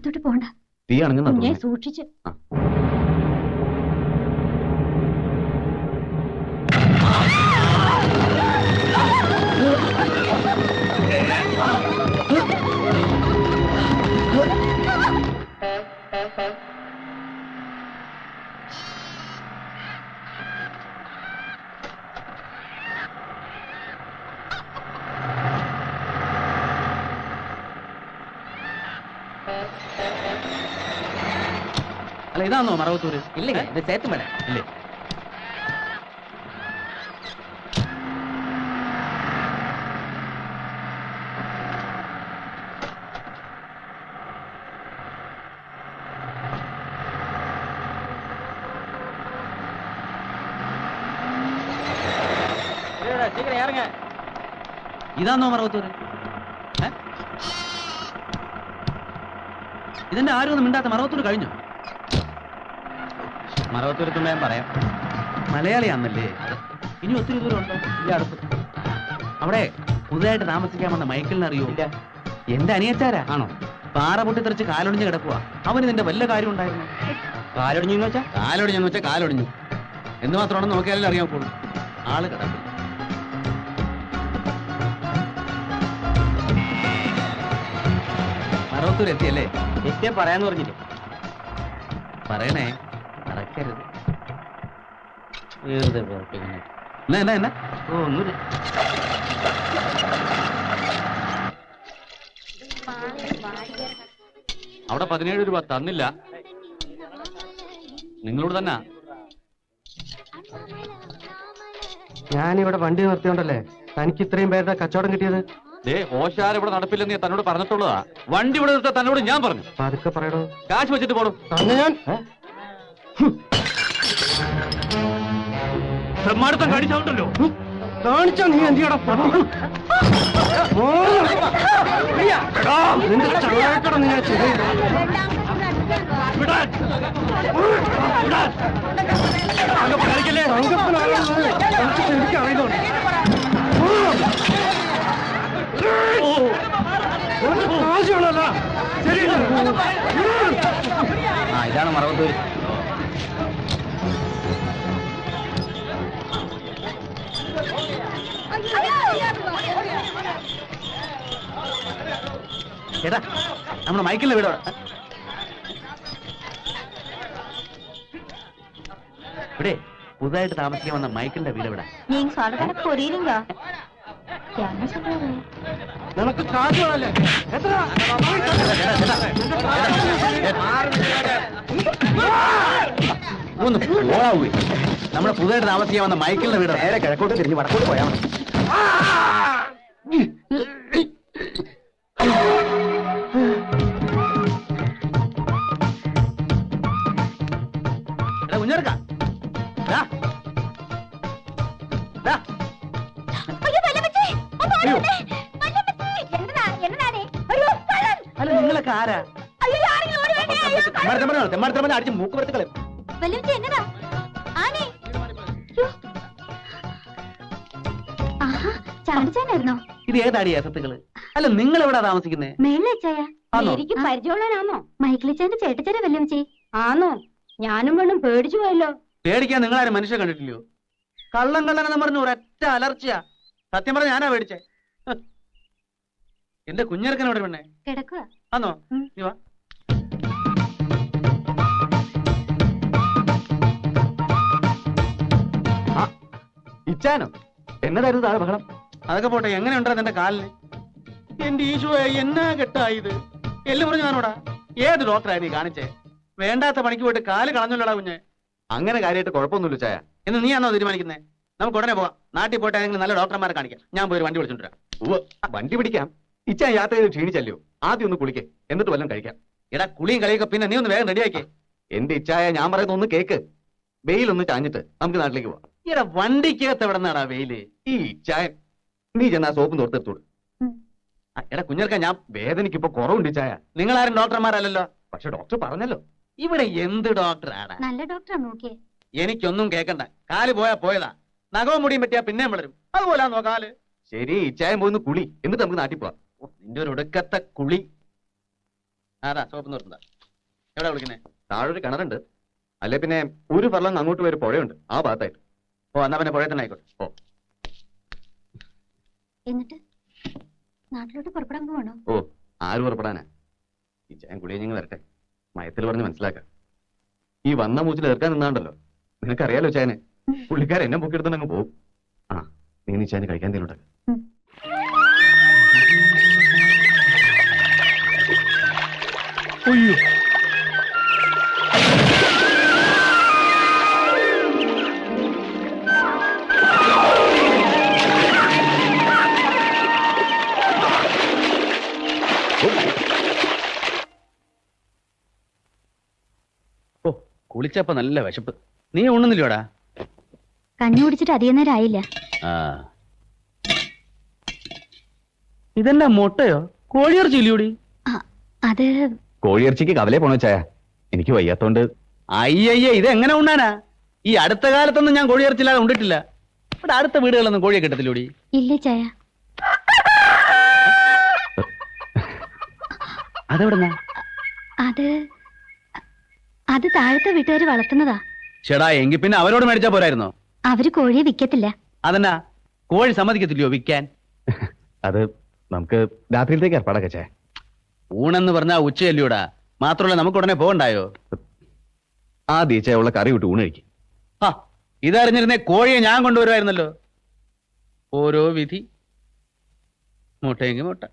അടുത്തോട്ട് പോണ്ട. തീ അണങ്ങുന്ന സൂക്ഷിച്ച്. അല്ല ഇതാണോ മറവത്തൂര്? ഇല്ലേ, ഇത് സേത്തുമല. ഇല്ലേ? ഇതാണോ മറവത്തൂര്? ഇതിന്റെ ആരും ഒന്നും മിണ്ടാത്ത മറവത്തൂര് കഴിഞ്ഞു. മറവത്തൂരത്തുള്ള ഞാൻ പറയാം, മലയാളിയാന്നല്ലേ? ഇനി ഒത്തിരി ദൂരം ഉണ്ടോ? ഇല്ല, അടുത്ത്. അവിടെ പുതുതായിട്ട് താമസിക്കാൻ വന്ന മൈക്കിളിനെ അറിയോ? ഇല്ല. എന്റെ അനിയച്ചാരാ. ആണോ? പാറ പൊട്ടിത്തെറിച്ച് കാലൊടിഞ്ഞ് കിടക്കുക. അവന് നിന്റെ വല്ല കാര്യം ഉണ്ടായിരുന്നു? കാലൊടിഞ്ഞെന്ന് വെച്ചാ കാലൊടിഞ്ഞു എന്ന് മാത്രമാണെന്ന് നോക്കിയാലും അറിയാൻ പോകും. ആള് കിടക്കും. മറവത്തൂർ എത്തിയല്ലേ? എത്തിയാ പറയാന്ന് പറഞ്ഞില്ലേ? പറയണേ, മറക്കരുത്. എന്നാ ഒന്നുമില്ല. അവിടെ 17 രൂപ തന്നില്ല. നിങ്ങളോട് തന്നെ. ഞാനിവിടെ വണ്ടി നിർത്തിയോണ്ടല്ലേ തനിക്ക് ഇത്രയും പേരുടെ കച്ചവടം കിട്ടിയത്? ഓശാരം ഇവിടെ നടപ്പില്ലെന്ന് ഞാൻ തന്നോട് പറഞ്ഞിട്ടുള്ളതാ. വണ്ടി ഇവിടെ നിർത്താൻ തന്നോട് ഞാൻ പറഞ്ഞു. പതുക്കെ പറയടോ. കാശ് വെച്ചിട്ട് പോടും. ഞാൻ ബ്രഹ്മാടുത്തം കാണിച്ചോണ്ടല്ലോ. കാണിച്ചാ നീ എന്തിയാടാ? നിന്റെ ചായക്കട നീ എനിക്ക് അറിയുന്നുണ്ട്. ഇതാണ് മറവത്തൂര്. ചേട്ടാ, നമ്മുടെ മൈക്കിളിന്റെ വീടോ? ഇവിടെ പുതുതായിട്ട് താമസിക്കാൻ വന്ന മൈക്കിളിന്റെ വീട് ഇവിടെ. നിനക്ക് കാശുകളല്ലേ? ഒന്ന് പോവാവൂ. നമ്മുടെ പുതുതായിട്ട് താമസിക്കാൻ വന്ന മൈക്കിളിന്റെ വീട് നേരെ കിഴക്കോട്ട് തിരിഞ്ഞ് വടക്കോട്ട് പോയാൽ മതി. കുഞ്ഞെടുക്ക അല്ല, നിങ്ങളൊക്കെ ആരാ? അടിച്ച് മൂക്ക് വരത്തുകളെ. ഇത് ഏതാടി അസത്തുകള്? അല്ല, നിങ്ങൾ എവിടാ താമസിക്കുന്നേ? എനിക്ക് പരിചയമുള്ളവനാണോ? മൈക്കിളിച്ചാന്റെ ചേട്ടച്ചാര വല്യമ്മച്ചി ആണോ? ഞാനും വേണം പേടിച്ചു പോയല്ലോ. പേടിക്കാൻ നിങ്ങളാരും മനുഷ്യ കണ്ടിട്ടില്ലയോ? കള്ളം കള്ളനെന്ന് പറഞ്ഞു ഒരൊറ്റ അലർച്ചയാ. സത്യം പറഞ്ഞ ഞാനാ പേടിച്ചേ. എന്റെ കുഞ്ഞിറക്കനോട് പെണ്ണെ കിടക്കുക ആന്നോ? നീ വാ. ഇച്ചാനോ? എന്നതായിരുന്നു താഴെ ബഹളം? അതൊക്കെ പോട്ടെ, എങ്ങനെ ഉണ്ടാ നിന്റെ കാലിന്? എന്റെ ഈശോയെ, എന്നാ കെട്ടായത്? എല്ലാം പറഞ്ഞു ഞാനോടാ. ഏത് ഡോക്ടറായി നീ കാണിച്ചേ? വേണ്ടാത്ത പണിക്ക് പോയിട്ട് കാല് കളഞ്ഞല്ലോടാ കുഞ്ഞെ. അങ്ങനെ കാര്യമായിട്ട് കുഴപ്പമൊന്നുമില്ല ചായ. എന്ന് നീയാണോ തീരുമാനിക്കുന്നേ? നമുക്ക് ഉടനെ പോവാം. നാട്ടിൽ പോയിട്ട് ഏതെങ്കിലും നല്ല ഡോക്ടർമാരെ കാണിക്കാം. ഞാൻ പോയി വണ്ടി വിളിച്ചോണ്ടിരാം. വണ്ടി പിടിക്കാം. ഇച്ചാൻ യാത്ര ചെയ്ത് ക്ഷീണിച്ചല്ലോ. ആദ്യം ഒന്ന് കുളിക്കേ, എന്നിട്ട് വല്ലതും കഴിക്കാം. എടാ, കുളിയും കളിയൊക്കെ പിന്നെ നീ ഒന്ന് വേഗം റെഡിയാക്കേ. എന്റെ ഇച്ചായ, ഞാൻ പറയുന്ന ഒന്ന് കേക്ക്. വെയിലൊന്ന് ചാഞ്ഞിട്ട് നമുക്ക് നാട്ടിലേക്ക് പോവാം. എടാ, വണ്ടിക്കകത്ത് എവിടെ നിന്നാടാ വെയില്? ഈ ഇച്ചായ, നീ ചെന്നാ സോപ്പും തോർത്തെടുത്തോളൂ. എടാ കുഞ്ഞർക്ക, ഞാൻ വേദനയ്ക്ക് ഇപ്പൊ കുറവുണ്ട് ഇച്ചായ. നിങ്ങളാരും ഡോക്ടർമാരല്ലോ. പക്ഷെ ഡോക്ടർ പറഞ്ഞല്ലോ. ഇവിടെ എന്ത് ഡോക്ടറാണ്? നല്ല ഡോക്ടറാ നോക്കിയേ. എനിക്കൊന്നും കേക്കണ്ട. കാല് പോയാ പോയതാ. നഖവും മുടിയും പറ്റിയാ പിന്നെ വളരും. അതുപോലാന്നോ കാല്? ശരി, ഇച്ചായം പോയിന്ന് കുളി, എന്നിട്ട് നമുക്ക് നാട്ടിൽ പോവാം. നിന്റെ ഒരു ഒടുക്കത്തെ കുളി. അതാ സോപ്പ് നിർത്തുന്ന. എവിടെ വിളിക്കുന്നേ? താഴൊരു കിണറുണ്ട്, അല്ലെ പിന്നെ ഒരു ഫർളങ്ങ് അങ്ങോട്ട് വരെ പുഴയുണ്ട്, ആ ഭാഗത്തായിട്ട്. ഓ എന്നാ പിന്നെ പുഴയിൽ തന്നെ ആയിക്കോട്ടെ. ഓ എന്നിട്ട് നാട്ടിലോട്ട് പുറപ്പെടാൻ പോവാണോ? ഓ ആര് പുറപ്പെടാനാ? ഈ ചായം കുളിയഞ്ഞങ്ങ് വരട്ടെ, മയത്തിൽ പറഞ്ഞ് മനസ്സിലാക്കാം. ഈ വന്ന മൂച്ചിൽ ഏർക്കാൻ നിന്നാണ്ടല്ലോ, നിനക്കറിയാലോ ചായനെ, പുള്ളിക്കാരൻ എന്നെ പൊക്കിയെടുത്തോണ്ടങ്ങ് പോകും. ആ നീ ചായന് കഴിക്കാൻ തരുന്നുണ്ട്. അയ്യോ ഓ കുളിച്ചപ്പോ നല്ല വിശപ്പ്. നീ ഉണ്ണുന്നില്ലോടാ? കഞ്ഞി കുടിച്ചിട്ട് അധികം നേരം ആയില്ല. ഇതെന്നാ മുട്ടയോ കോഴിയിറച്ചി ഇല്ലയോടി? അത് കോഴിയിറച്ചിക്ക് കവലേ പോണോ ചായ? എനിക്ക് വയ്യാത്തോണ്ട്. അയ്യയ്യേ ഇതെങ്ങനെ ഉണ്ണാനാ? ഈ അടുത്ത കാലത്തൊന്നും ഞാൻ കോഴിയിറച്ചില്ലാതെ ഉണ്ടിട്ടില്ല. ഇവിടെ അടുത്ത വീടുകളൊന്നും കോഴിയെ കിട്ടത്തില്ലോടി? ഇല്ല ചായ. അതെവിടെന്നാ? അത് താഴത്തെ വീട്ടുകാര് വളർത്തുന്നതാ. ചേടാ എങ്കി പിന്നെ അവരോട് മേടിച്ചാ പോരായിരുന്നോ? അവര് കോഴിയെ വിൽക്കത്തില്ല. അതെന്നാ കോഴി സമ്മതിക്കത്തില്ലയോ വിൽക്കാൻ? അത് നമുക്ക് രാത്രിയിലത്തേക്ക് ഏർപ്പാടാക്ക ചായ. ഊണെന്ന് പറഞ്ഞാ ഉച്ചയല്ലയോടാ? മാത്രമല്ല നമുക്ക് ഉടനെ പോകണ്ടായോ? ആ ദീച്ചയുള്ള കറി വിട്ട് ഊണ് കഴിക്കും. ആ ഇതറിഞ്ഞിരുന്നേ കോഴിയെ ഞാൻ കൊണ്ടുവരുമായിരുന്നല്ലോ. ഓരോ വിധി. മുട്ടയെങ്കിൽ മുട്ട.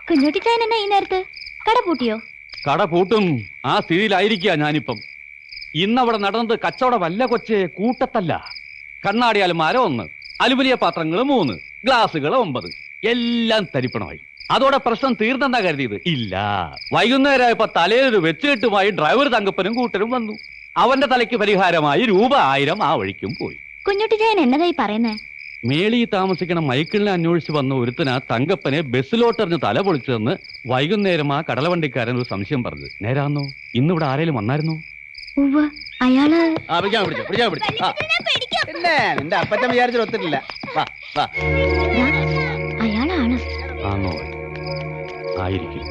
കുഞ്ഞുട്ടി ചായൻ എന്നാ ഈ നേരത്ത്? കട പൂട്ടിയോ? കട പൂട്ടും ആ സ്ഥിതിയിലായിരിക്കുക ഞാനിപ്പം. ഇന്നവിടെ നടന്നത് കച്ചവടമല്ല കൊച്ചേ, കൂട്ടത്തല്ല. കണ്ണാടി അലമാര 1, അലുമിനിയ പാത്രങ്ങൾ 3, ഗ്ലാസുകൾ 9, എല്ലാം തരിപ്പണമായി. അതോടെ പ്രശ്നം തീർന്നെന്നാ കരുതിയത്? ഇല്ല. വൈകുന്നേരമായപ്പോ തലയിലൊരു വെച്ചുകെട്ടുമായി ഡ്രൈവർ തങ്കപ്പനും കൂട്ടരും വന്നു. അവന്റെ തലയ്ക്ക് പരിഹാരമായി ₹1000 ആ വഴിക്കും പോയി. കുഞ്ഞുട്ടി ചായൻ എന്നതായി പറയുന്നേ? മേളി താമസിക്കണ മൈക്കിളിനെ അന്വേഷിച്ച് വന്ന ഒരുത്തനാ തങ്കപ്പനെ ബസ്സിലോട്ടെറിഞ്ഞ് തല പൊളിച്ചതെന്ന് വൈകുന്നേരം ആ കടലവണ്ടിക്കാരൻ ഒരു സംശയം പറഞ്ഞു. നേരാന്നോ? ഇന്നിവിടെ ആരേലും വന്നായിരുന്നോ? അയാള് നിന്റെ അപ്പച്ചൻ വിചാരിച്ചിട്ട് ഒത്തിട്ടില്ല. അയാളാണ്. ആന്നോ? ആയിരിക്കും,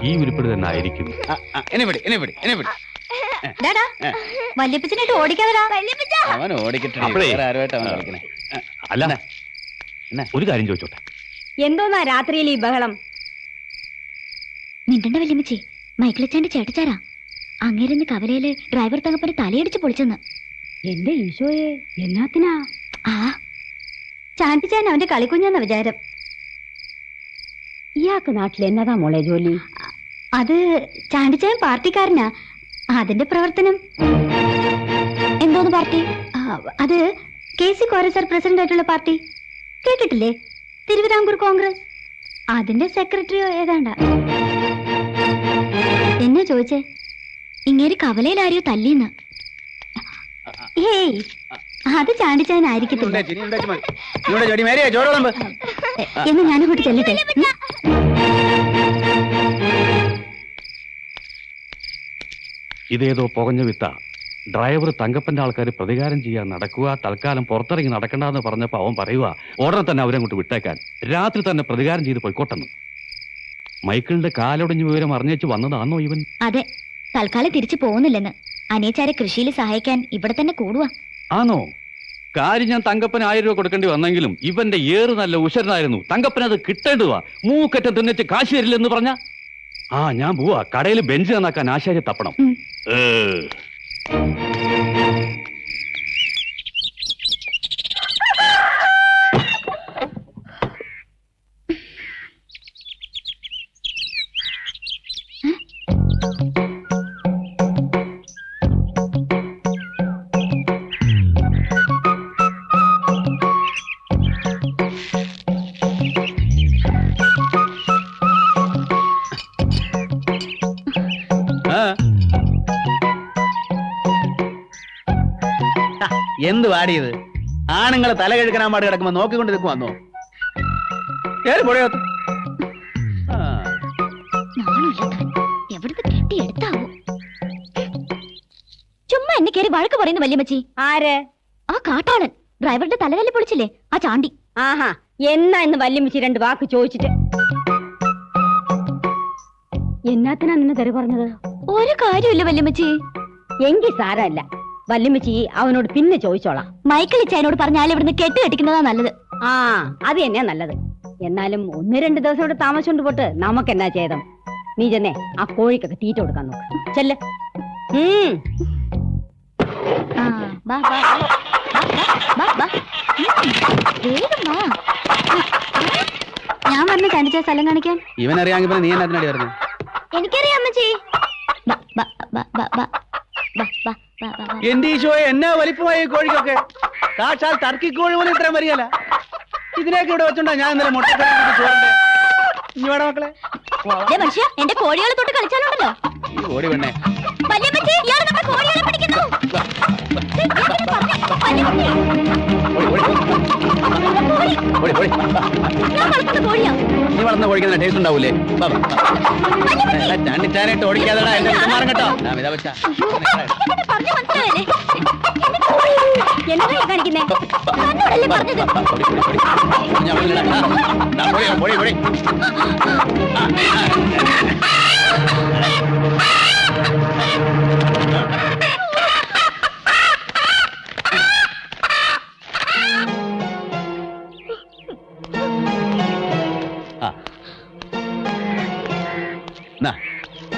ഈ ഉരുപ്പിടി തന്നെ ആയിരിക്കും. വല്യപ്പച്ചനായിട്ട് ഓടിക്കാതെടാ. അവൻ ഓടിക്കട്ടെ. അല്ല, ഒരു കാര്യം ചോദിച്ചോട്ടെ? എന്തോന്നാ രാത്രിയിൽ ഈ ബഹളം? മിണ്ടണ്ട വല്യമ്മച്ചി, മൈക്കിളിച്ചാന്റെ ചേട്ടച്ചാരാ. അങ്ങേരുന്ന് കവലയില് ഡ്രൈവർ തങ്കപ്പന് തലയടിച്ച് പൊളിച്ചെന്ന്. എന്റെ ഈശോയെ, എന്നാത്തിനാ? ചാണ്ടിച്ചാൻ അവന്റെ കളിക്കുഞ്ഞെന്ന വിചാരം. ഇയാൾക്ക് നാട്ടിൽ എന്നതാ മോളെ ജോലി? അത് ചാണ്ടിച്ചാൻ പാർട്ടിക്കാരനാ. അതിന്റെ പ്രവർത്തനം. എന്തോന്ന് പാർട്ടി? അത് KC കോരസർ പ്രസിഡന്റ് ആയിട്ടുള്ള പാർട്ടി കേട്ടിട്ടില്ലേ? തിരുവിതാംകൂർ കോൺഗ്രസ്. അതിന്റെ സെക്രട്ടറിയോ ഏതാണ്ട. എന്നെ ചോദിച്ചേ? ഇങ്ങേര് കവലയിൽ ആരെയോ തല്ലിന്ന്. ഏയ്, അത് ചാണ്ടിച്ചാനായിരിക്കത്തില്ല. എന്ന് ഞാനും കൂട്ടി ചെല്ലട്ടെ. ഇതേതോ പുകഞ്ഞ വിത്ത. ഡ്രൈവർ തങ്കപ്പന്റെ ആൾക്കാർ പ്രതികാരം ചെയ്യാൻ നടക്കുക, തൽക്കാലം പുറത്തിറങ്ങി നടക്കണ്ടെന്ന് പറഞ്ഞപ്പോ അവൻ പറയുക ഉടനെ തന്നെ അവരങ്ങോട്ട് വിട്ടേക്കാൻ, രാത്രി തന്നെ പ്രതികാരം ചെയ്ത് പോയിക്കോട്ടെന്ന്. മൈക്കിളിന്റെ കാലൊടിഞ്ഞ വിവരം അറിഞ്ഞേച്ച് വന്നതാണോ ഇവൻ? അതെ, തൽക്കാലം തിരിച്ചു പോകുന്നില്ലെന്ന്. അനിയച്ചാരെ കൃഷിയിൽ സഹായിക്കാൻ ഇവിടെ തന്നെ കൂടുക. ആണോ? കാര്യം ഞാൻ തങ്കപ്പന് 1000 രൂപ കൊടുക്കേണ്ടി വന്നെങ്കിലും ഇവന്റെ ഏറ് നല്ല ഉശരനായിരുന്നു. തങ്കപ്പന് അത് കിട്ടേണ്ടതാ. മൂക്കറ്റ തിന്നിച്ച് കാശ് തരില്ലെന്ന് പറഞ്ഞ ഞാൻ പോവാ. കടയിൽ ബെഞ്ച് നന്നാക്കാൻ ആശാരി തപ്പണം. എന്ത് വാടിയത്? ആണുങ്ങളെ തല കഴുകനാൻ പാട് കിടക്കുമ്പോ നോക്കിക്കൊണ്ട് നിൽക്കും വന്നോ? പുഴയോത്ത് ചുമ്മാ എന്നെ കയറി വഴക്ക് പറയുന്നു വല്യമ്മച്ചി. ആര്? ആ കാട്ടാളൻ ഡ്രൈവറുടെ തലതല്ലി പൊളിച്ചില്ലേ, ആ ചാണ്ടി. ആഹാ, എന്നാ ഇന്ന് വല്യമ്മച്ചി 2 വാക്ക് ചോദിച്ചിട്ട്. എന്നാത്തിനാ നിന്നെ തെറി പറഞ്ഞത്? ഒരു കാര്യമില്ല വല്യമ്മച്ചി. എങ്കിൽ സാരമല്ല, വല്യമ്മച്ചി അവനോട് പിന്നെ ചോദിച്ചോളാം. മൈക്കിളിച്ചായനോട് പറഞ്ഞാൽ ഇവിടുന്ന് കെട്ട് കെട്ടിക്കുന്നതാ നല്ലത്. ആ, അത് തന്നെയാ നല്ലത്. എന്നാലും 1-2 ദിവസം ഇവിടെ താമസിച്ചോണ്ട് പോട്ട് നമുക്കെന്നാ ചെയ്തം. നീ ചെന്നേ ആ കോഴിക്കൊക്കെ തീറ്റ കൊടുക്കാൻ നോക്ക്. ചെല്ല്. ആ, ബാ, ബാ, ബാ, ബാ. വേഗം വാ. ഞാൻ പറഞ്ഞ ചാണ്ടിച്ച സ്ഥലം കാണിക്കാൻ. ഇവനറിയാമെങ്കിൽ പിന്നെ നീ എന്നാ അതിനടി വരുന്നത്? എനിക്കറിയാം അമ്മച്ചി. ബാ, ബാ, ബാ, ബാ, ബാ. ബാ, ബാ, ബാ, ബാ, ബാ. എന്റെ ഈശോയെ, എന്നാ വലിപ്പമായി ഈ കോഴിക്കൊക്കെ. സാക്ഷാൽ ടർക്കി കോഴി പോലും ഇത്രയും വരികയല്ല. ഇതിനൊക്കെ ഇവിടെ വെച്ചോണ്ടാ ഞാൻ ഇന്നലെ മുട്ടക്കറി ചോറിന്റെ. ഇനി വേണം മക്കളെ. ദേ മനുഷ്യ, എന്റെ കോഴികളെ തൊട്ട് കളിച്ചാലുണ്ടല്ലോ. ഈ ഓടി പെണ്ണേ. വല്യമ്മച്ചി, ഇയാൾ നമ്മുടെ കോഴികളെ പിടിക്കുന്നു. വല്യമ്മച്ചി. ഓടി, ഓടി. ഞാൻ വളർത്തുന്ന കോഴിയാ. നീ വളർന്ന കോഴിക്കുന്ന ടേസ്റ്റ് ഉണ്ടാവൂലേ? ചാണ്ടിച്ചാനായിട്ട് ഓടിക്കാതെടാ എന്റെ മാറും കേട്ടോ. ഇതാ വെച്ചാ പറഞ്ഞു മനസ്സിലായല്ലേ? എന്നതാ കാണിക്കുന്നേ? തന്നോടല്ലേ പറഞ്ഞത്?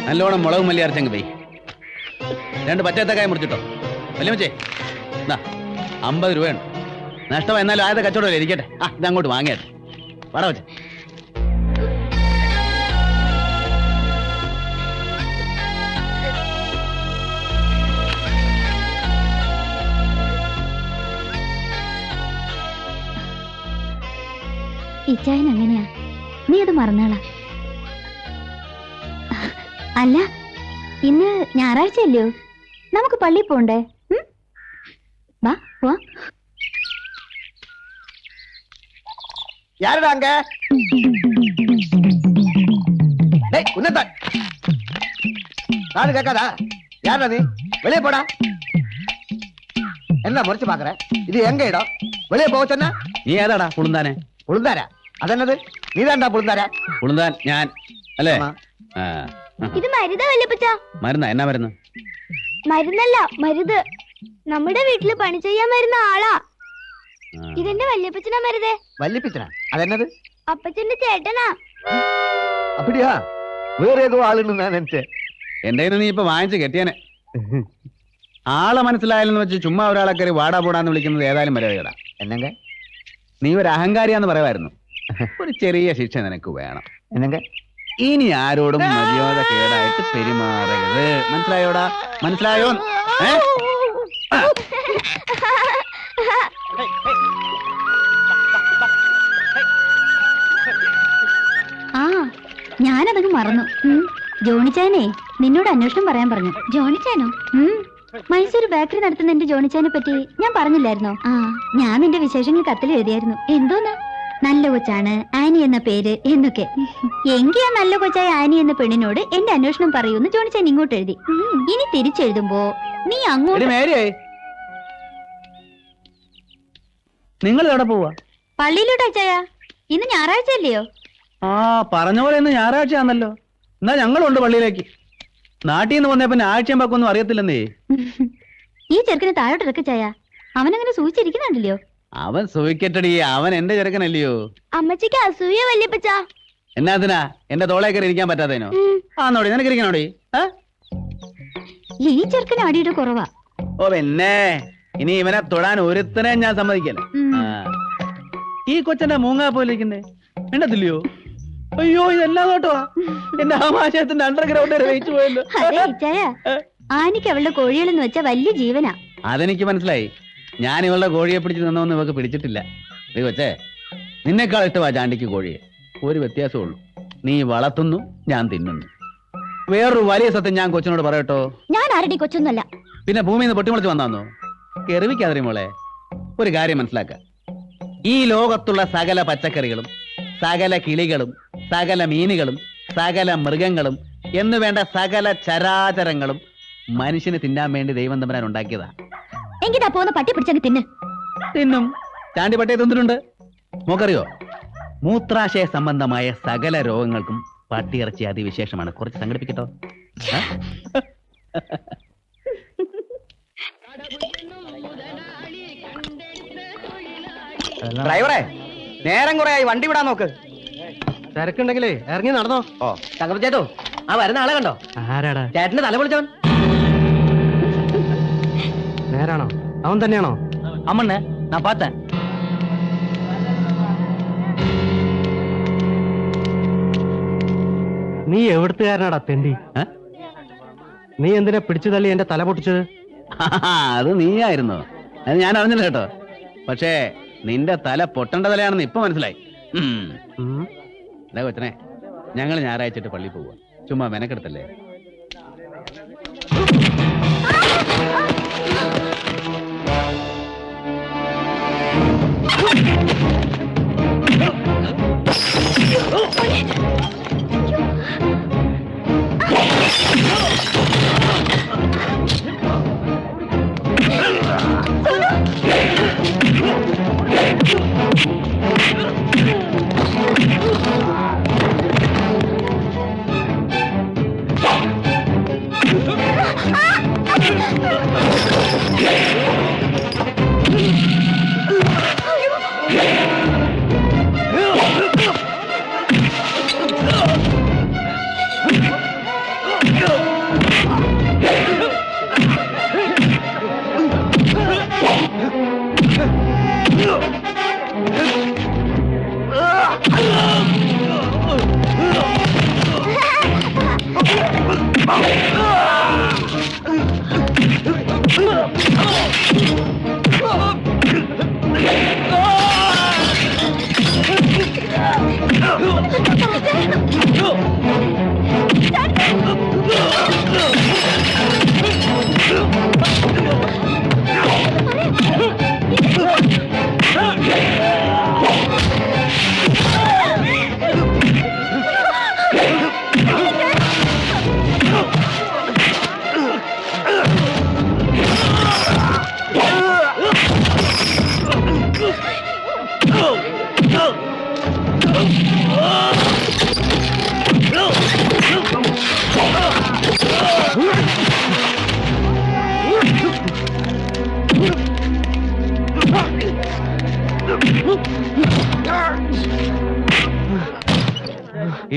നല്ലോണം മുളകും മല്ലി അരച്ചങ്ങ് പോയി 2 പച്ചത്തക്കായ മുറിച്ചിട്ടോ. വല്യമ്മച്ചേ, 50 രൂപയുണ്ട്. നഷ്ടം എന്നാലും ആദ്യത്തെ കച്ചവടമല്ലേ, ഇരിക്കട്ടെ. ഇതങ്ങോട്ട് വാങ്ങിയാട്ടെ. വട വെച്ചേ. ഇച്ചായൻ അങ്ങനെയാ, നീ അത് മറന്നാളാ. അല്ല, ഇന്ന് ഞായറാഴ്ചയല്ലയോ, നമുക്ക് പള്ളിയിൽ പോണ്ടേ? വാ പോവാ. யாருடா அங்க? டேய் உன்னதா காது கேட்காதா? யாரா நீ? வெளியே போடா. என்ன முறைச்சு பாக்குற? இது எங்க இடம்? வெளியே போக சொன்னா? നീ ഏതാടാ പുളുന്താനെ? புழுந்தாரா? அதென்னது? நீதான்டா புழுந்தாரா? പുളുന്താൻ ഞാൻ അല്ലേ? ഇത് മരുതാ വല്യപ്പച്ച? മരുന്നാ? എന്നാ മരുന്ന്? മരുന്നല്ല, മരുത്. നമ്മുടെ വീട്ടില് പണി ചെയ്യാൻ വരുന്ന ആളാ. ഇതെന്റെ വല്യപ്പച്ചനാ മരുതേ. வள்ளிப்பிச்சனா? அதென்னது? അപ്പച്ചന്റെ ചേട്ടനാ. அப்படியா? வேற ஏதோ ஆளுன்னு நான் நினைச்சேன். എന്റെ കയ്യിൽ നീ ഇപ്പൊ വാങ്ങിച്ച് കെട്ടിയാനെ. ആളെ മനസ്സിലായാലെന്ന് വെച്ച് ചുമ്മാ ഒരാളെ കയറി വാടാ പോടാന്ന് വിളിക്കുന്നത് ഏതായാലും മര്യാദ. என்னங்க? നീ ഒരു അഹങ്കാരിയാന്ന് പറയുമായിരുന്നു. ഒരു ചെറിയ ശിക്ഷ നിനക്ക് വേണം. என்னங்க? ഇനി ആരോടും മര്യാദ കേടായിട്ട് പെരുമാറരുത്. മനസ്സിലായോടാ? മനസ്സിലായോ? ആ, ഞാനതങ്ങ് മറന്നു. ജോണിച്ചാനെ നിന്നോട് അന്വേഷണം പറയാൻ പറഞ്ഞു. ജോണിച്ചാനോ? മൈസൂർ ബേക്കറി നടത്തുന്ന എന്റെ ജോണിച്ചാനെ പറ്റി ഞാൻ പറഞ്ഞില്ലായിരുന്നോ? ആ, ഞാൻ നിന്റെ വിശേഷങ്ങൾ കത്തിൽ എഴുതിയായിരുന്നു. എന്തോന്ന് നല്ല കൊച്ചാണ് ആനി എന്ന പേര് എന്നൊക്കെ. എങ്കിൽ ആ നല്ല കൊച്ചായ ആനി എന്ന പെണ്ണിനോട് എന്റെ അന്വേഷണം പറയൂന്ന് ജോണിച്ചാൻ ഇങ്ങോട്ട് എഴുതി. ഇനി തിരിച്ചെഴുതുമ്പോ നീ അങ്ങോട്ട്. നിങ്ങൾ എവിടെ പോവാ? പള്ളിയിലോട്ട് അച്ചായ, ഇന്ന് ഞായറാഴ്ച അല്ലയോ? ആ, പറഞ്ഞ പോലെ ഇന്ന് ഞായറാഴ്ചയാണല്ലോ. എന്നാ ഞങ്ങളുണ്ട് പള്ളിയിലേക്ക്. നാട്ടിൽ നിന്ന് വന്നേ പിന്നെ ആഴ്ചയൊന്നും അറിയത്തില്ലെന്നേ. ഈ ചെറുക്കനെ താഴോട്ട് ഇറക്ക ചായ, അവനങ്ങനെ സൂചിച്ചിരിക്കുന്നുണ്ടല്ലോ. അവൻ സൂയിക്കട്ടടി, അവൻ എന്റെ ചെറുക്കനല്ലയോ. അമ്മച്ചിക്ക് അസൂയ വല്യപ്പച്ച. എന്നാത്തിനാ എന്റെ തോളെ കയറി ഇരിക്കാൻ പറ്റാത്തതിനോ? ആന്നോടി, നിനക്ക് ഇരിക്കണോടി? ഈ ചെറുക്കന് അടിയുടെ കുറവാ. ഓ പിന്നെ, ഇനി ഇവനെ തൊടാൻ ഒരുത്തനെ ഞാൻ സമ്മതിക്കല്ല. ഈ കൊച്ചന്റെ മൂങ്ങാ പോലെ ഇരിക്കുന്നേ വേണ്ടത്തില്ലയോ? അയ്യോ, ഇതെല്ലാം കേട്ടോ എന്റെ ആമാശയത്തിന്റെ അണ്ടർഗ്രൗണ്ട് വരെ വെയിച്ചു പോയല്ലോ. അതെ ചായ, ആനിക്ക് അവളുടെ കോഴികളെന്ന് വെച്ചാ വലിയ ജീവനാ. അതെനിക്ക് മനസ്സിലായി. ഞാൻ ഇവളുടെ കോഴിയെ പിടിച്ച് നിന്നോന്ന് ഇവക്ക് പിടിച്ചിട്ടില്ല. നീ കൊച്ചേ, നിന്നെക്കാൾ ഇഷ്ടമാ ചാണ്ടിക്ക് കോഴിയെ. ഒരു വ്യത്യാസമുള്ളൂ, നീ വളർത്തുന്നു, ഞാൻ തിന്നുന്നു. വേറൊരു വലിയ സത്യം ഞാൻ കൊച്ചിനോട് പറയട്ടോ. ഞാൻ ആരുടെ കൊച്ചൊന്നുമല്ല. പിന്നെ ഭൂമിയിൽ നിന്ന് പൊട്ടിമുളച്ച് വന്നാന്നോ? കെറിവിക്കാതെ മോളെ, ഒരു കാര്യം മനസ്സിലാക്ക. ഈ ലോകത്തുള്ള സകല പച്ചക്കറികളും സകല കിളികളും സകല മീനുകളും സകല മൃഗങ്ങളും എന്ന് വേണ്ട സകല ചരാചരങ്ങളും മനുഷ്യന് തിന്നാൻ വേണ്ടി ദൈവം തമ്പുരാൻ ഉണ്ടാക്കിയതാ. എങ്കിതാ പോന്ന പട്ടി പിടിച്ചങ്ങ് തിന്നും. ചാണ്ടി പട്ടിയെ തിന്നിട്ടുണ്ട്. നോക്കറിയോ, മൂത്രാശയ സംബന്ധമായ സകല രോഗങ്ങൾക്കും പട്ടിയിറച്ചി അതിവിശേഷമാണ്. കുറച്ച് സംഘടിപ്പിക്കട്ടോ. ഡ്രൈവറെ, നേരം കുറെ ആയി, വണ്ടി വിടാൻ നോക്ക്. തിരക്കുണ്ടെങ്കിലേ ഇറങ്ങി നടന്നോ. ഓ തകർ ചേട്ടോ, ആ വരുന്ന ആളെ കണ്ടോ? ആരാടാ? ചേട്ടന്റെ തല പൊളിച്ചവൻ. നേരാണോ? അവൻ തന്നെയാണോ? അമ്മണ്ണ ഞാൻ പാത്ത. നീ എവിടുത്തുകാരനാടാ തെണ്ടി? നീ എന്തിനാ പിടിച്ചു തള്ളി എന്റെ തല പൊട്ടിച്ചത്? അത് നീയായിരുന്നോ? അത് ഞാൻ അറിഞ്ഞില്ല കേട്ടോ. പക്ഷേ നിന്റെ തല പൊട്ടേണ്ട തലയാണെന്ന് ഇപ്പൊ മനസ്സിലായി. കൊച്ചനെ, ഞങ്ങൾ ഞായറാഴ്ചയിട്ട് പള്ളിയിൽ പോവുക. ചുമ്മാ മെനക്കെടുത്തല്ലേ.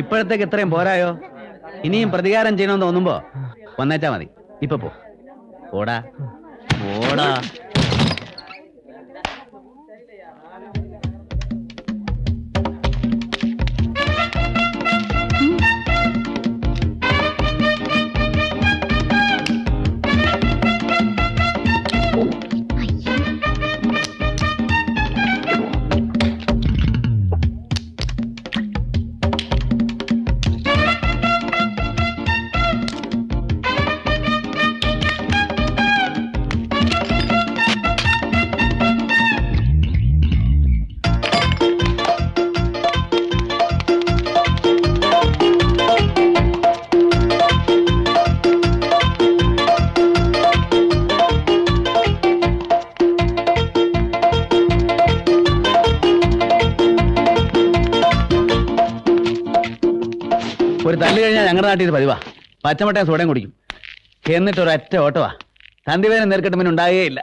ഇപ്പോഴത്തേക്ക് ഇത്രയും പോരായോ? ഇനിയും പ്രതികാരം ചെയ്യണമെന്ന് തോന്നുമ്പോ വന്നേച്ചാ മതി. ഇപ്പൊ പോ. ഓടാ ഓടാ. ഒരു തല്ല് കഴിഞ്ഞാൽ ഞങ്ങളുടെ നാട്ടിൽ ഇത് പതിവാ. പച്ചമട്ടയും സോഡയും കുടിക്കും. എന്നിട്ട് ഒരൊറ്റ ഓട്ടവാ. തന്തിവേദന നേർക്കെട്ട് പിന്നെ ഉണ്ടായേ ഇല്ല.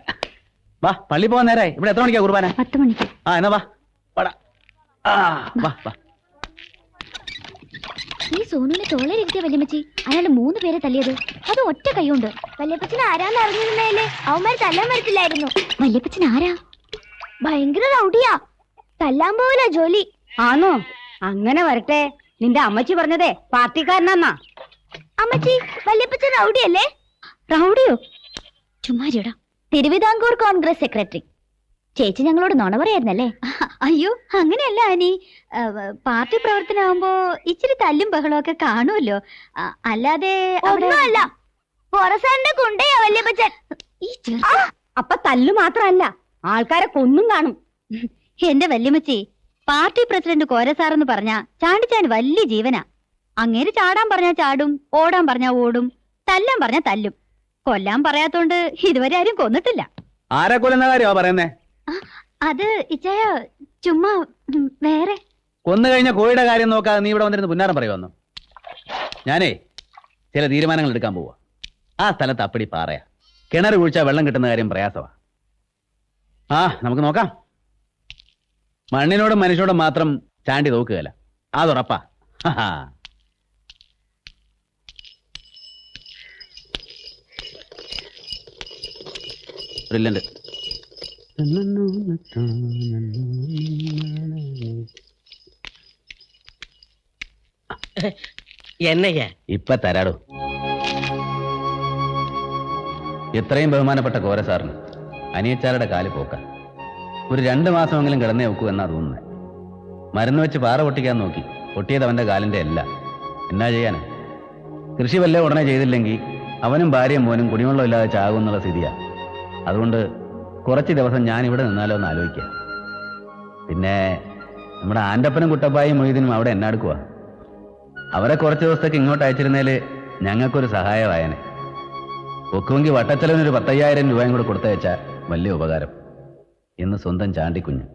വാ, പള്ളി പോകാൻ നേരായി. ഇവിടെ എത്ര മണിക്കാ കുർബാന? 10 മണിക്ക്. ആ എന്നാ വാ, വാടാ. വാ വാ. ഈ സോനുവിനെ തോളയിലിരുത്തിയ വല്യമ്മച്ചി അയാള് 3 പേരെ തല്ലിയത്. അത് ഒറ്റ കൈയുണ്ട്. വല്യപ്പച്ചൻ ആരാന്ന് അറിഞ്ഞിരുന്നേലേ അവന്മാര് തല്ലാൻ വരത്തില്ലായിരുന്നു. വല്യപ്പച്ചൻ ആരാ? ഭയങ്കര റൗഡിയാ. തല്ലാൻ പോവില്ല ജോലി. ആണോ? അങ്ങനെ വരട്ടെ. നിന്റെ അമ്മച്ചി പറഞ്ഞതേ പാർട്ടിക്കാരനാന്നാ. അമ്മച്ചി, വല്യപ്പച്ചൻ റൗഡിയല്ലേ? റൗഡിയോ? ചുമ്മാരിടാ. തിരുവിതാംകൂർ കോൺഗ്രസ് സെക്രട്ടറി. ചേച്ചി ഞങ്ങളോട് നുണ പറയായിരുന്നല്ലേ? അയ്യോ, അങ്ങനെയല്ല ആനി. പാർട്ടി പ്രവർത്തനമാകുമ്പോ ഇച്ചിരി തല്ലും ബഹളവും ഒക്കെ കാണുമല്ലോ. അല്ലാതെ ഒന്നുമല്ല. അപ്പൊ തല്ലു മാത്രല്ല, ആൾക്കാരെ കൊന്നും കാണും. എന്റെ വല്യമ്മച്ചി, പാർട്ടി പ്രസിഡന്റ് കോരസാറെന്ന് പറഞ്ഞ ചാണ്ടിച്ചാൻ വലിയ ജീവനാ. അങ്ങേര് ചാടാൻ പറഞ്ഞാ ചാടും, ഓടാൻ പറഞ്ഞാ ഓടും, തല്ലാൻ പറഞ്ഞാ തല്ലും. കൊല്ലാൻ പറയാത്തോണ്ട് ഇതുവരെ ആരും കൊന്നിട്ടില്ല. ആരെ കൊല്ലുന്ന കാര്യമാ പറയുന്നേ? അത് ഇച്ചായ ചുമ്മാ വേറെ. കൊന്നു കഴിഞ്ഞ കോഴിയുടെ കാര്യം നോക്കാതെ നീ ഇവിടെ വന്നിരുന്ന് പുന്നാരം പറയുമെന്നോ? ഞാനേ ചില തീരുമാനങ്ങൾ എടുക്കാൻ പോവാ. ആ സ്ഥലത്ത് അപ്പടി പാറയാ. കിണർ കുഴിച്ചാൽ വെള്ളം കിട്ടുന്ന കാര്യം പ്രയാസമാ. നമുക്ക് നോക്കാം. മണ്ണിനോടും മനുഷ്യനോടും മാത്രം ചാണ്ടി നോക്കുകയല്ല, അതുറപ്പാ. ബ്രില്യന്റ്. എന്നയ്യ ഇപ്പൊ തരാടോ. എത്രയും ബഹുമാനപ്പെട്ട കോര സാറിന് അനിയച്ചാരുടെ കാല് പോക്ക. ഒരു 2 മാസമെങ്കിലും കിടന്നേ വെക്കൂ എന്നാ തോന്നുന്നത്. മരുന്ന് വെച്ച് പാറ പൊട്ടിക്കാൻ നോക്കി, പൊട്ടിയത് അവന്റെ കാലിന്റെ അല്ല. എന്നാ ചെയ്യാന്? കൃഷി വല്ല ഉടനെ ചെയ്തില്ലെങ്കിൽ അവനും ഭാര്യയും മോനും കുടിവെള്ളം ഇല്ലാതെ ചാകുമെന്നുള്ള സ്ഥിതിയാ. അതുകൊണ്ട് കുറച്ച് ദിവസം ഞാൻ ഇവിടെ നിന്നാലോ എന്ന് ആലോചിക്കാം. പിന്നെ നമ്മുടെ ആൻ്റപ്പനും കുട്ടപ്പായും മൊയ്തീനും അവിടെ എന്നാടുക്കുക. അവരെ കുറച്ച് ദിവസത്തേക്ക് ഇങ്ങോട്ട് അയച്ചിരുന്നേല് ഞങ്ങൾക്കൊരു സഹായമായനെ. ഒക്കുമെങ്കിൽ വട്ടച്ചെലവിനൊരു 10,000 രൂപയും കൂടെ കൊടുത്തയച്ചാൽ വലിയ ഉപകാരം. എന്ന് സ്വന്തം ചാണ്ടിക്കുഞ്ഞ്.